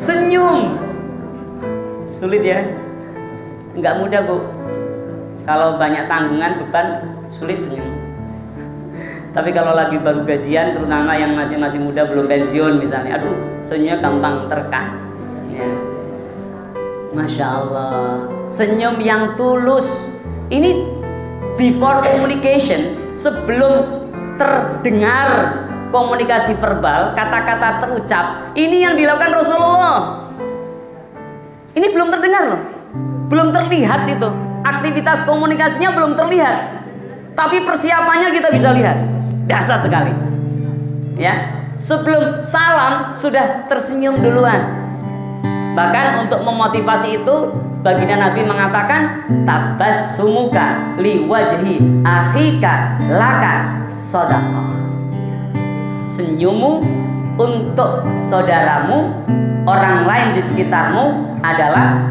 Senyum. Sulit ya? Enggak mudah, Bu. Kalau banyak tanggungan, beban, sulit senyum. Tapi kalau lagi baru gajian, terutama yang masih muda belum pensiun misalnya, aduh, senyumnya gampang terkan. Ya. Masya Allah. Senyum yang tulus. Ini before communication, sebelum terdengar komunikasi verbal, kata-kata terucap, ini yang dilakukan Rasulullah. Ini belum terdengar loh, belum terlihat itu. Aktivitas komunikasinya belum terlihat, tapi persiapannya kita bisa lihat. Dahsyat sekali. Ya, sebelum salam sudah tersenyum duluan. Bahkan untuk memotivasi itu, baginda Nabi mengatakan, tabassumuka liwajhi akhika laka shadaqah. Senyummu untuk saudaramu, orang lain di sekitarmu adalah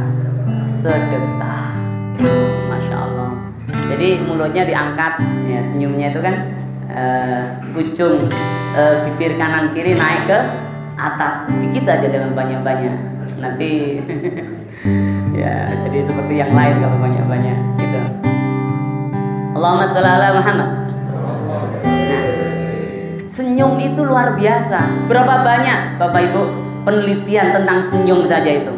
sedekah. Masya Allah. Jadi mulutnya diangkat, ya, senyumnya itu kan ujung bibir kanan kiri naik ke atas, dikit aja dengan banyak-banyak. Nanti ya jadi seperti yang lain kalau banyak-banyak gitu. Allahumma sholli ala Muhammad. Nah, senyum itu luar biasa. Berapa banyak Bapak Ibu penelitian tentang senyum saja itu.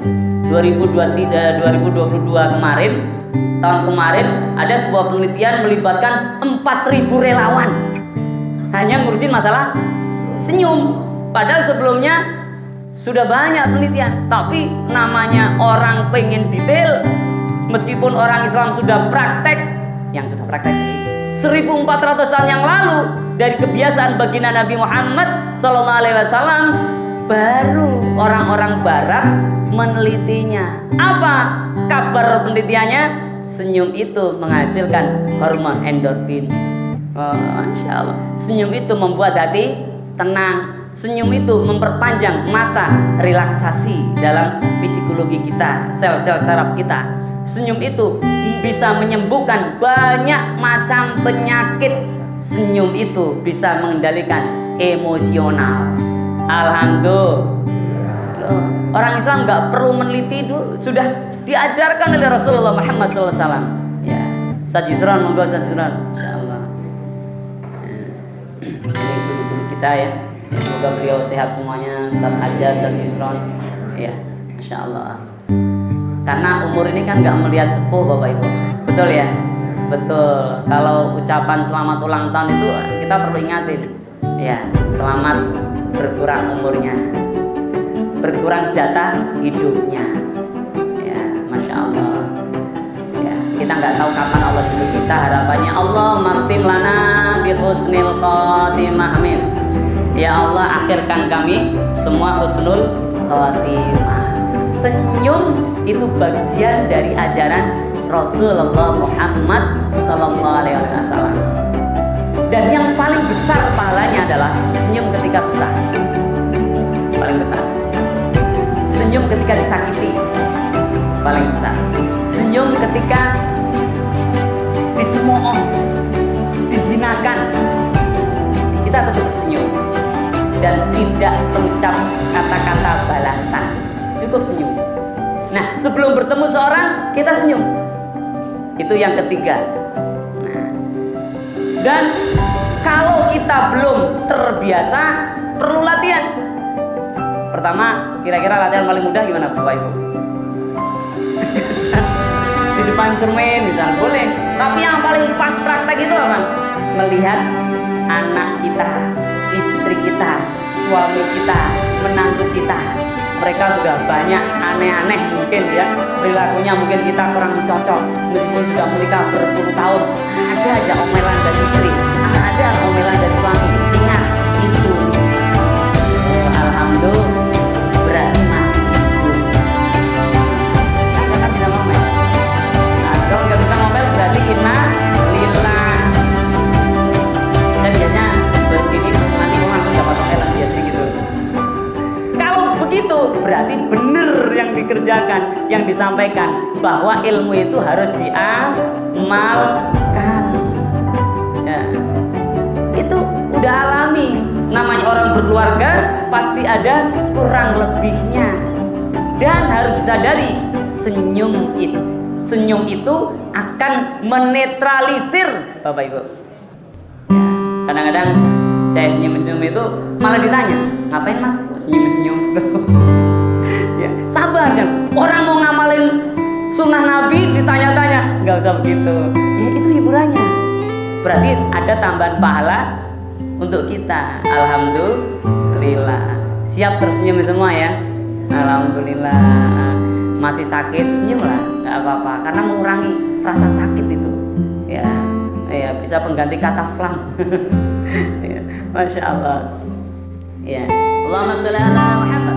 2022 kemarin, tahun kemarin ada sebuah penelitian melibatkan 4.000 relawan hanya ngurusin masalah senyum. Padahal sebelumnya sudah banyak penelitian, tapi namanya orang pengen detail. Meskipun orang Islam sudah praktek, yang sudah praktek sih 1400 tahun yang lalu dari kebiasaan baginda Nabi Muhammad SAW, baru orang-orang Barat menelitinya. Apa kabar penelitiannya? Senyum itu menghasilkan hormon endorfin. Masya Allah. Senyum itu membuat hati tenang. Senyum itu memperpanjang masa relaksasi dalam psikologi kita, sel-sel saraf kita. Senyum itu bisa menyembuhkan banyak macam penyakit. Senyum itu bisa mengendalikan emosional. Alhamdulillah. Orang Islam nggak perlu meneliti dulu, sudah diajarkan oleh Rasulullah Muhammad SAW. Ya, Sajisron, monggo Sajisron. Insyaallah. Ini guru-guru kita ya. Semoga beliau sehat semuanya. Ustaz Hajar, Ustaz Yusron. Ya, Masya Allah. Karena umur ini kan nggak melihat sepuh Bapak Ibu. Betul ya? Betul. Kalau ucapan selamat ulang tahun itu kita perlu ingatin. Ya, selamat berkurang umurnya, berkurang jatah hidupnya. Ya, Masya Allah. Ya, kita nggak tahu kapan Allah jemput kita. Harapannya Allah martim lana bil husnil khotimah. Amin. Ya Allah, akhirkan kami semua husnul khotimah. Senyum itu bagian dari ajaran Rasulullah Muhammad SAW. Dan yang paling besar pahalanya adalah senyum ketika susah. Paling besar. Senyum ketika disakiti. Paling besar. Senyum ketika dicemooh, dihinakan, kita tetap senyum dan tidak terucap kata-kata balasan. Cukup senyum. Nah, sebelum bertemu seorang kita senyum. Itu yang ketiga. Nah, dan kalau kita belum terbiasa, perlu latihan. Pertama, kira-kira latihan paling mudah gimana Bapak Ibu? Di depan cermin misalnya boleh. Tapi yang paling pas praktek itu apa? Melihat anak kita, istri kita, suami kita, menantu kita. Mereka sudah banyak aneh-aneh mungkin ya, perilakunya mungkin kita kurang cocok. Meskipun sudah menikah berpuluh tahun, ada aja omelan dari istri, ada omelan dari suami. Ingat itu. Alhamdulillah, berarti masih hidup. Kan bisa ngomel. Nah, kalau nggak bisa ngomel berarti inna lillah. Dan biasanya begini nanti langsung dapat omelan biasanya gitu. Begitu berarti benar yang dikerjakan, yang disampaikan, bahwa ilmu itu harus diamalkan. Ya. Itu udah alami. Namanya orang berkeluarga pasti ada kurang lebihnya. Dan harus disadari, senyum itu akan menetralisir Bapak Ibu. Ya, kadang-kadang saya senyum-senyum itu malah ditanya, ngapain Mas senyum-senyum? Ya, sabar kan. Orang mau ngamalin sunnah Nabi ditanya-tanya, nggak usah begitu. Ya itu hiburannya. Berarti ada tambahan pahala untuk kita. Alhamdulillah. Siap tersenyum semua ya. Alhamdulillah. Masih sakit senyumlah, nggak apa-apa. Karena mengurangi rasa sakit itu. Ya, ya bisa pengganti kata flam. Ya, Masya Allah. Ya. Allahumma sholli ala Muhammad.